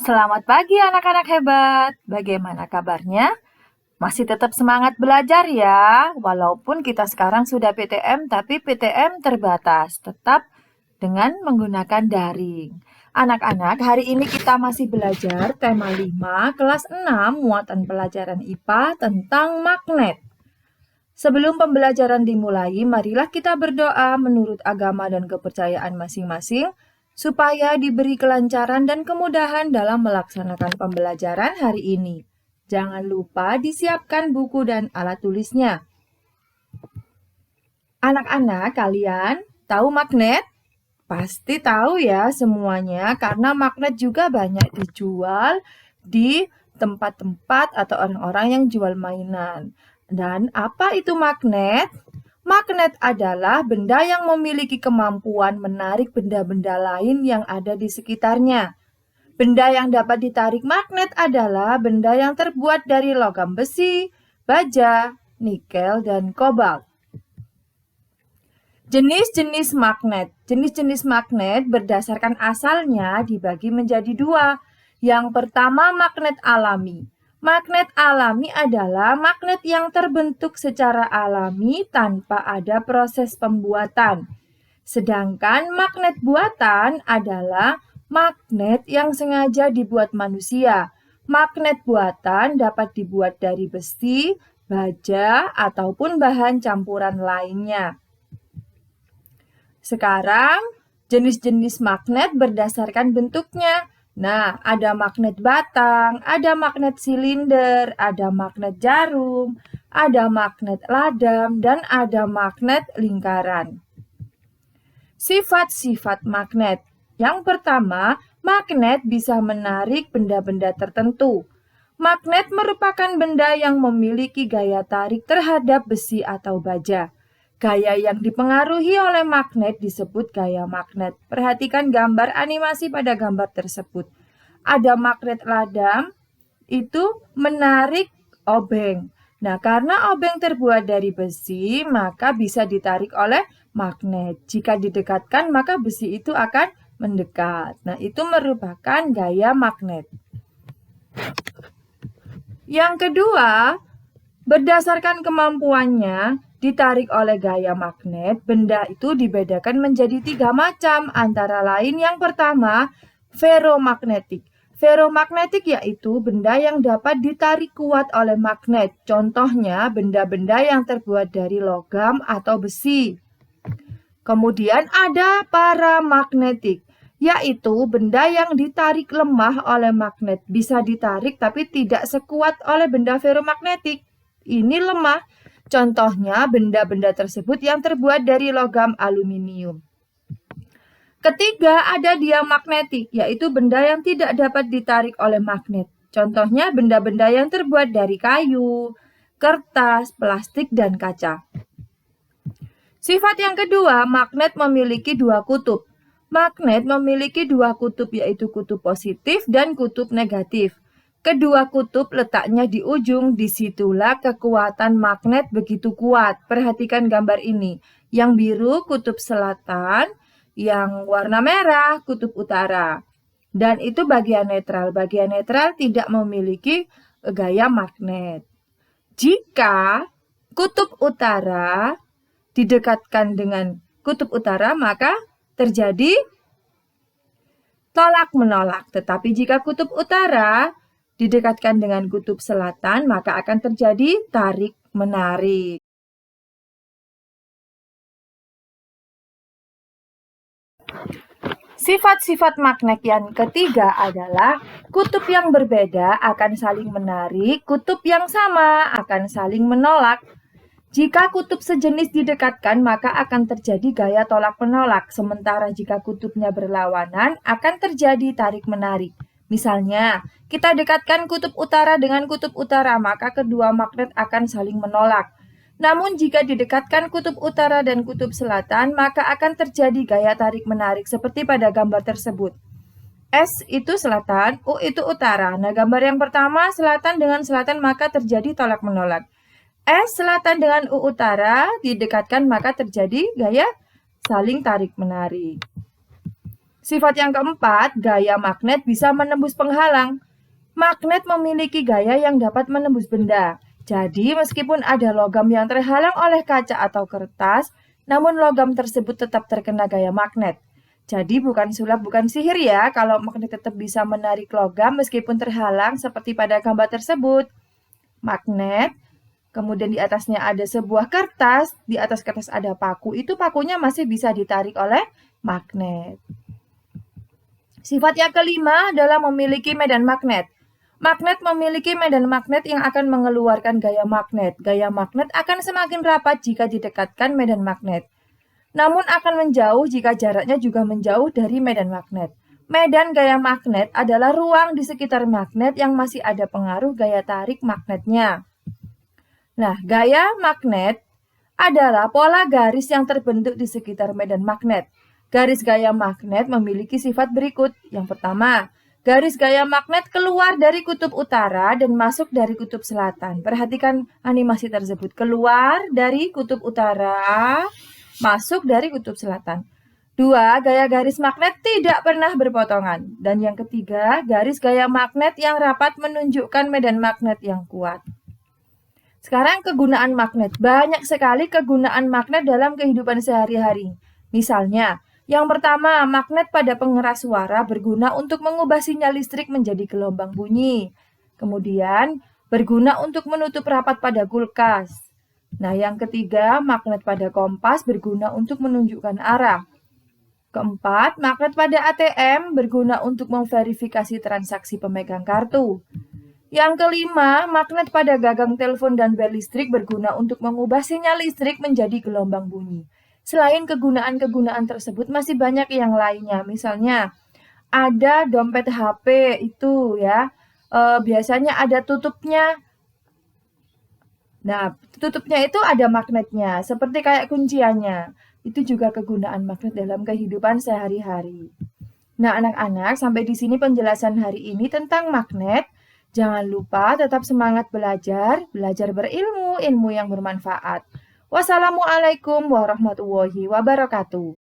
Selamat pagi anak-anak hebat. Bagaimana kabarnya? Masih tetap semangat belajar ya. Walaupun kita sekarang sudah PTM, tapi PTM terbatas. Tetap dengan menggunakan daring. Anak-anak, hari ini kita masih belajar tema 5, kelas 6, muatan pelajaran IPA tentang magnet. Sebelum pembelajaran dimulai, marilah kita berdoa menurut agama dan kepercayaan masing-masing, supaya diberi kelancaran dan kemudahan dalam melaksanakan pembelajaran hari ini. Jangan lupa disiapkan buku dan alat tulisnya. Anak-anak, kalian tahu magnet? Pasti tahu ya semuanya, karena magnet juga banyak dijual di tempat-tempat atau orang-orang yang jual mainan. Dan apa itu magnet? Magnet adalah benda yang memiliki kemampuan menarik benda-benda lain yang ada di sekitarnya. Benda yang dapat ditarik magnet adalah benda yang terbuat dari logam besi, baja, nikel, dan kobalt. Jenis-jenis magnet. Jenis-jenis magnet berdasarkan asalnya dibagi menjadi dua. Yang pertama, magnet alami. Magnet alami adalah magnet yang terbentuk secara alami tanpa ada proses pembuatan. Sedangkan magnet buatan adalah magnet yang sengaja dibuat manusia. Magnet buatan dapat dibuat dari besi, baja, ataupun bahan campuran lainnya. Sekarang, jenis-jenis magnet berdasarkan bentuknya. Nah, ada magnet batang, ada magnet silinder, ada magnet jarum, ada magnet ladam, dan ada magnet lingkaran. Sifat-sifat magnet. Yang pertama, magnet bisa menarik benda-benda tertentu. Magnet merupakan benda yang memiliki gaya tarik terhadap besi atau baja. Gaya yang dipengaruhi oleh magnet disebut gaya magnet. Perhatikan gambar animasi pada gambar tersebut. Ada magnet ladam, itu menarik obeng. Nah, karena obeng terbuat dari besi, maka bisa ditarik oleh magnet. Jika didekatkan, maka besi itu akan mendekat. Nah, itu merupakan gaya magnet. Yang kedua, berdasarkan kemampuannya, ditarik oleh gaya magnet, benda itu dibedakan menjadi 3 macam, antara lain yang pertama, ferromagnetik. Ferromagnetik yaitu benda yang dapat ditarik kuat oleh magnet. Contohnya, benda-benda yang terbuat dari logam atau besi. Kemudian ada paramagnetik, yaitu benda yang ditarik lemah oleh magnet. Bisa ditarik tapi tidak sekuat oleh benda ferromagnetik. Ini lemah. Contohnya benda-benda tersebut yang terbuat dari logam aluminium. Ketiga, ada diamagnetik, yaitu benda yang tidak dapat ditarik oleh magnet. Contohnya benda-benda yang terbuat dari kayu, kertas, plastik, dan kaca. Sifat yang kedua, magnet memiliki 2 kutub. Magnet memiliki 2 kutub, yaitu kutub positif dan kutub negatif. Kedua kutub letaknya di ujung, disitulah kekuatan magnet begitu kuat. Perhatikan gambar ini. Yang biru kutub selatan, yang warna merah kutub utara. Dan itu bagian netral. Bagian netral tidak memiliki gaya magnet. Jika kutub utara didekatkan dengan kutub utara, maka terjadi tolak-menolak. Tetapi jika kutub utara didekatkan dengan kutub selatan, maka akan terjadi tarik-menarik. Sifat-sifat magnet yang ketiga adalah kutub yang berbeda akan saling menarik, kutub yang sama akan saling menolak. Jika kutub sejenis didekatkan, maka akan terjadi gaya tolak-menolak. Sementara jika kutubnya berlawanan, akan terjadi tarik-menarik. Misalnya, kita dekatkan kutub utara dengan kutub utara, maka kedua magnet akan saling menolak. Namun jika didekatkan kutub utara dan kutub selatan, maka akan terjadi gaya tarik-menarik seperti pada gambar tersebut. S itu selatan, U itu utara. Nah, gambar yang pertama selatan dengan selatan, maka terjadi tolak-menolak. S selatan dengan U utara didekatkan, maka terjadi gaya saling tarik-menarik. Sifat yang keempat, gaya magnet bisa menembus penghalang. Magnet memiliki gaya yang dapat menembus benda. Jadi, meskipun ada logam yang terhalang oleh kaca atau kertas, namun logam tersebut tetap terkena gaya magnet. Jadi, bukan sulap, bukan sihir ya, kalau magnet tetap bisa menarik logam meskipun terhalang seperti pada gambar tersebut. Magnet, kemudian di atasnya ada sebuah kertas, di atas kertas ada paku, itu pakunya masih bisa ditarik oleh magnet. Sifat yang kelima adalah memiliki medan magnet. Magnet memiliki medan magnet yang akan mengeluarkan gaya magnet. Gaya magnet akan semakin rapat jika didekatkan medan magnet. Namun akan menjauh jika jaraknya juga menjauh dari medan magnet. Medan gaya magnet adalah ruang di sekitar magnet yang masih ada pengaruh gaya tarik magnetnya. Nah, gaya magnet adalah pola garis yang terbentuk di sekitar medan magnet. Garis gaya magnet memiliki sifat berikut. Yang pertama, garis gaya magnet keluar dari kutub utara dan masuk dari kutub selatan. Perhatikan animasi tersebut. Keluar dari kutub utara, masuk dari kutub selatan. 2. Gaya garis magnet tidak pernah berpotongan. Dan yang ketiga, garis gaya magnet yang rapat menunjukkan medan magnet yang kuat. Sekarang kegunaan magnet. Banyak sekali kegunaan magnet dalam kehidupan sehari-hari. Misalnya, yang pertama, magnet pada pengeras suara berguna untuk mengubah sinyal listrik menjadi gelombang bunyi. Kemudian, berguna untuk menutup rapat pada kulkas. Nah, yang ketiga, magnet pada kompas berguna untuk menunjukkan arah. Keempat, magnet pada ATM berguna untuk memverifikasi transaksi pemegang kartu. Yang kelima, magnet pada gagang telepon dan bel listrik berguna untuk mengubah sinyal listrik menjadi gelombang bunyi. Selain kegunaan-kegunaan tersebut, masih banyak yang lainnya. Misalnya, ada dompet HP itu ya, biasanya ada tutupnya. Nah, tutupnya itu ada magnetnya, seperti kayak kunciannya. Itu juga kegunaan magnet dalam kehidupan sehari-hari. Nah, anak-anak, sampai di sini penjelasan hari ini tentang magnet. Jangan lupa tetap semangat belajar, belajar berilmu, ilmu yang bermanfaat. Wassalamualaikum warahmatullahi wabarakatuh.